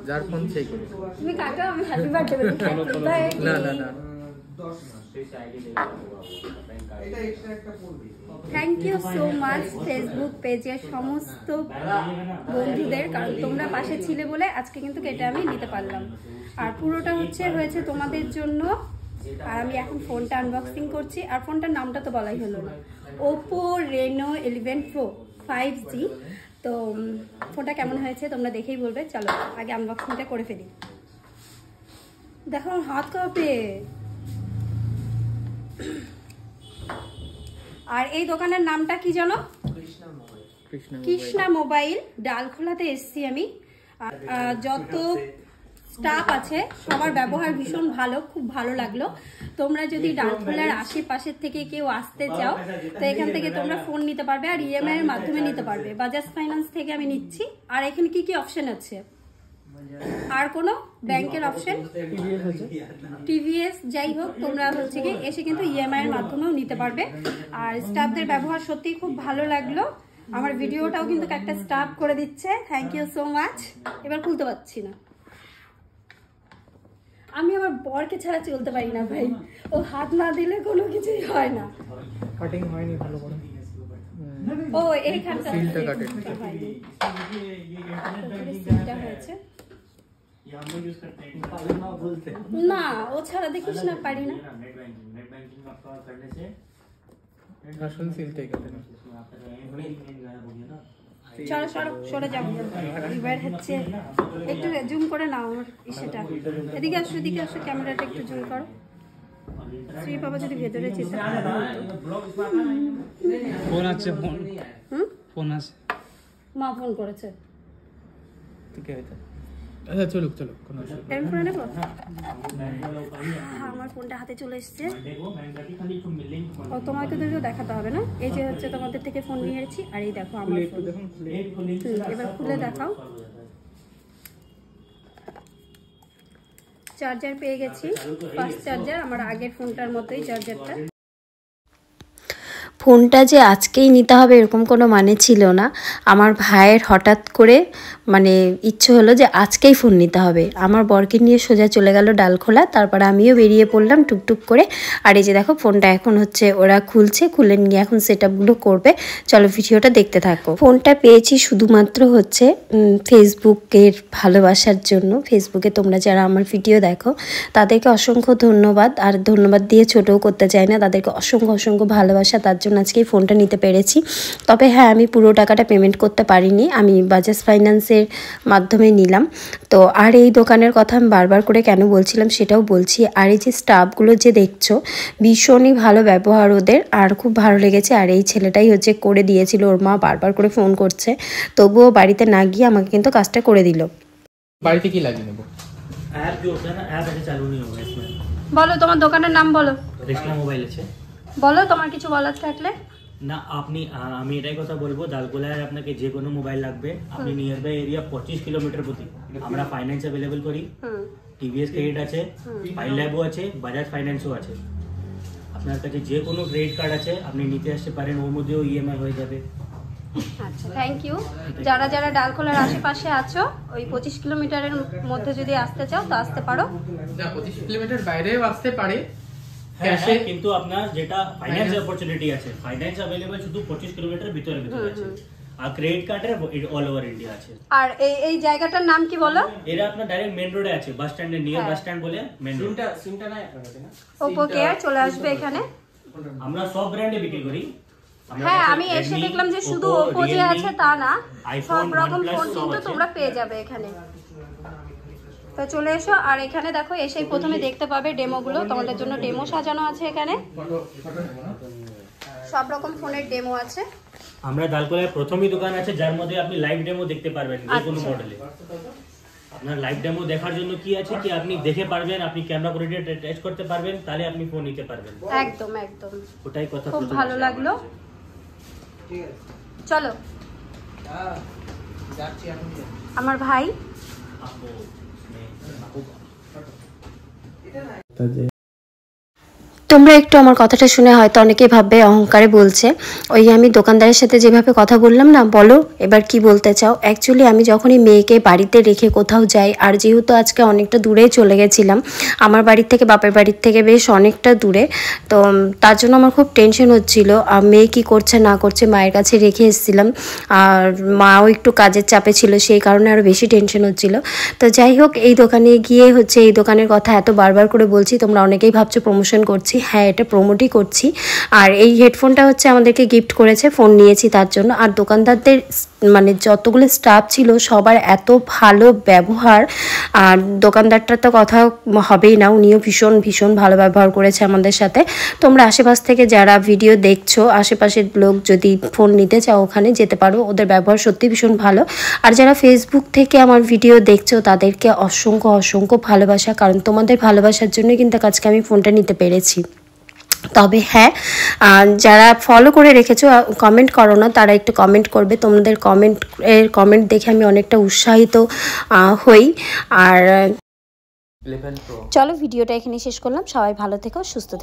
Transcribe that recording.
যার ফোন সেই করে। তুমি কাটাও, আমি হ্যাপি বার্থডে বলি। না না না, thank you so much Facebook পেজের সমস্ত বন্ধুদের, কারণ তোমরা পাশে ছিলে বলে আজকে কিন্তু এটা আমি নিতে পারলাম। আর পুরোটা হয়েছে তোমাদের জন্য। আর আমি এখন ফোনটা আনবক্সিং করছি। আর ফোনটার নামটা তো বলাই হলো না, ওপো রেনো 11 Pro 5G। তো ফোনটা কেমন হয়েছে তোমরা দেখেই বলবে। চলো আগে আনবক্সিংটা করে ফেলি। দেখো হাত কাঁপে। আর এই দোকানের নামটা কি জানো? কৃষ্ণা মোবাইল। ডালখোলাতে এসছি আমি। যত স্টাফ আছে সবার ব্যবহার ভীষণ ভালো, খুব ভালো লাগলো। তোমরা যদি ডালখোলার আশেপাশের থেকে কেউ আসতে চাও তো এখান থেকে তোমরা ফোন নিতে পারবে, আর ইএমআই এর মাধ্যমে নিতে পারবে। বাজাজ ফাইন্যান্স থেকে আমি নিচ্ছি। আর এখানে কি কি অপশন আছে? আর কোনো ব্যাংকের অপশন, টিভিএস, যাই হোক তোমরা কি এসে কিন্তু ইএমআই এর মাধ্যমেও নিতে পারবে। আর স্টাফদের ব্যবহার সত্যি খুব ভালো লাগলো। আমার ভিডিওটাও কিন্তু একটা স্টাফ করে দিচ্ছে, থ্যাংক ইউ সো মাচ। এবার খুলতে পারছি না, আমি আমার বরকে ছাড়া চলতে পারি না ভাই। ও হাত না দিলে কোনো কিছুই হয় না। কাটিং হয়নি ভালো করে। ও এইখানটা সিলটা কাটে হয়নি, সিলটা হয়েছে না। ও ছাড়া দেখিস না, পারি না। আসল সিলটাই কাটে না। চলো সরো, সরে যাবো। এবার একটু জুম করে নাও আমার সেটা। এদিকে আসো, এদিকে আসো, ক্যামেরাটা একটু জুম করো। শ্রী বাবা যদি ভেতরে যেতে ফোন আছে, ফোন আছে, মা ফোন করেছে। ঠিক আছে, আচ্ছা চলুক চলুক, কোনো এরকম করে নেবো। আমার ফোনটা হাতে চলে এসছে। ও তোমাকে তো দেখাতে হবে না। এই যে তোমাদের থেকে ফোন নিয়েছি। আর এই দেখো আমার ফোন। এবার খুলে দেখাও। চার্জার পেয়ে গেছি, ফাস্ট চার্জার, আমার আগের ফোনটার মতোই চার্জারটা। ফোনটা যে আজকেই নিতে হবে এরকম কোনো মানে ছিল না। আমার ভাইয়ের হঠাৎ করে ইচ্ছে হলো যে আজকেই ফোন নিতে হবে। আমার বরকে নিয়ে সোজা চলে গেল ডালখোলা। তারপরে আমিও বেরিয়ে পড়লাম টুকটুক করে। আর এই যে দেখো ফোনটা এখন ওরা খুলে নিয়ে এখন সেটআপগুলো করবে। চলো ভিডিওটা দেখতে থাকো। ফোনটা পেয়েছি শুধুমাত্র ফেসবুকের ভালোবাসার জন্য। ফেসবুকে তোমরা যারা আমার ভিডিও দেখো তাদেরকে অসংখ্য ধন্যবাদ। আর ধন্যবাদ দিয়ে ছোটও করতে চাই না, তাদেরকে অসংখ্য অসংখ্য ভালোবাসা। তার জন্য আজকে এই ফোনটা নিতে পেরেছি। তবে হ্যাঁ, আমি পুরো টাকাটা পেমেন্ট করতে পারিনি, আমি বাজাজ ফাইন্যান্সের মাধ্যমে নিলাম। তো আর এই দোকানের কথা আমি বারবার করে কেন বলছিলাম সেটাও বলছি। আর এই যে স্টাফগুলো যে দেখছো ভীষণই ভালো ব্যবহার ওদের, আর খুব ভালো লেগেছে। আর এই ছেলেটাই করে দিয়েছিল, ওর মা বারবার করে ফোন করছে, তবুও বাড়িতে না গিয়ে আমাকে কিন্তু কাজটা করে দিল। বাড়িতে কি লাগিয়ে নেব? ऐप जो होता है ना, ऐप ऐसे चालू नहीं होगा इसमें। বলো তোমার দোকানের নাম বলো। কৃষ্ণা মোবাইল আছে। বলো তোমার কিছু বলার থাকলে। না আমি এটাই কথা বলবো, ডালখোলায় আপনাকে যে কোনো মোবাইল লাগবে আপনি নিয়ার বাই এরিয়া 25 কিলোমিটার প্রতি আমরা ফাইন্যান্স অ্যাভেলেবল করি। টিভিএস ক্রেডিট আছে, ফাইল ল্যাবও আছে, বাজাজ ফাইন্যান্সও আছে। আপনার কাছে যে কোনো ক্রেডিট কার্ড আছে আপনি নিতে আসতে পারেন, ওর মধ্যেও ইএমআই হয়ে যাবে। আচ্ছা, থ্যাংক ইউ। যারা যারা ডালখোলার আশেপাশে আছো, ওই 25 কিলোমিটারের মধ্যে যদি আসতে চাও তো আসতে পারো। না, 25 কিলোমিটার বাইরেও আসতে পারে। ক্যাশে কিন্তু আপনার যেটা ফাইন্যান্স অপরচুনিটি আছে, ফাইন্যান্স अवेलेबल শুধু 25 কিলোমিটার ভিতরে আছে। আর ক্রেডিট কার্ডের অল ওভার ইন্ডিয়া আছে। আর এই জায়গাটার নাম কি বলো? এরা আপনার ডাইরেক্ট মেইন রোডে আছে, বাস স্ট্যান্ডের নিয়ার বাস স্ট্যান্ড বলে মেইন রোড। সিমটা নাই আপনার কাছে না? ওপো কেয়ার চলে আসবে এখানে। আমরা সব ব্র্যান্ডে বিক্রি করি। হ্যাঁ, আমি এসে দেখলাম যে শুধু ওপো যে আছে তা না, সব রকম ফোন কিন্তু তোমরা পেয়ে যাবে এখানে। তো চলে এসো। আর এখানে দেখো এসেই প্রথমে দেখতে পাবে ডেমোগুলো, তোমাদের জন্য ডেমো সাজানো আছে এখানে, সব রকম ফোনের ডেমো আছে। আমরা ডালখোলায় প্রথমই দোকান আছে যার মধ্যে আপনি লাইভ ডেমো দেখতে পারবেন যে কোনো মডেলে। আপনার লাইভ ডেমো দেখার জন্য কি আছে কি আপনি দেখে পারবেন, আপনি ক্যামেরা করে টেস্ট করতে পারবেন, তাহলে আপনি ফোন নিতে পারবেন। একদম একদম, ওটাই কথা। খুব ভালো লাগলো। চলো আমার ভাই। তো তোমরা একটু আমার কথাটা শুনে হয়তো অনেকেই ভাববে অহংকারে বলছে। ওই আমি দোকানদারের সাথে যেভাবে কথা বললাম না, বলো এবার কি বলতে চাও। অ্যাকচুয়ালি আমি যখনই মেয়েকে বাড়িতে রেখে কোথাও যাই, আর যেহেতু আজকে অনেকটা দূরে চলে গেছিলাম, আমার বাড়ির থেকে বাপের বাড়ির থেকে বেশ অনেকটা দূরে, তো তার জন্য আমার খুব টেনশন হচ্ছিল। আর মেয়ে কী করছে না করছে, মায়ের কাছে রেখে এসেছিলাম, আর মাও একটু কাজের চাপে ছিল, সেই কারণে আরও বেশি টেনশন হচ্ছিল। তো যাই হোক, এই দোকানে গিয়ে হচ্ছে, এই দোকানের কথা এত বারবার করে বলছি, তোমরা অনেকেই ভাবছো প্রমোশন করছি। হ্যাঁ, এটা প্রমোটই করছি। আর এই হেডফোনটা হচ্ছে আমাদেরকে গিফট করেছে, ফোন নিয়েছি তার জন্য। আর দোকানদারদের মানে যতগুলো স্টাফ ছিল সবার এত ভালো ব্যবহার, আর দোকানদারটার তো কথা হবেই না, উনিও ভীষণ ভীষণ ভালো ব্যবহার করেছে আমাদের সাথে। তোমরা আশেপাশ থেকে যারা ভিডিও দেখছো, আশেপাশের লোক যদি ফোন নিতে চাও ওখানে যেতে পারো, ওদের ব্যবহার সত্যি ভীষণ ভালো। আর যারা ফেসবুক থেকে আমার ভিডিও দেখছো তাদেরকে অসংখ্য অসংখ্য ভালোবাসা, কারণ তোমাদের ভালোবাসার জন্য কিন্তু আজকে আমি ফোনটা নিতে পেরেছি। তবে হ্যাঁ, যারা ফলো করে রেখেছো, কমেন্ট করো না, তারা একটু কমেন্ট করবে। তোমাদের কমেন্ট দেখে আমি অনেকটা উৎসাহিত হই। আর চলো, ভিডিওটা এখানে শেষ করলাম। সবাই ভালো থেকো, সুস্থ থেকো।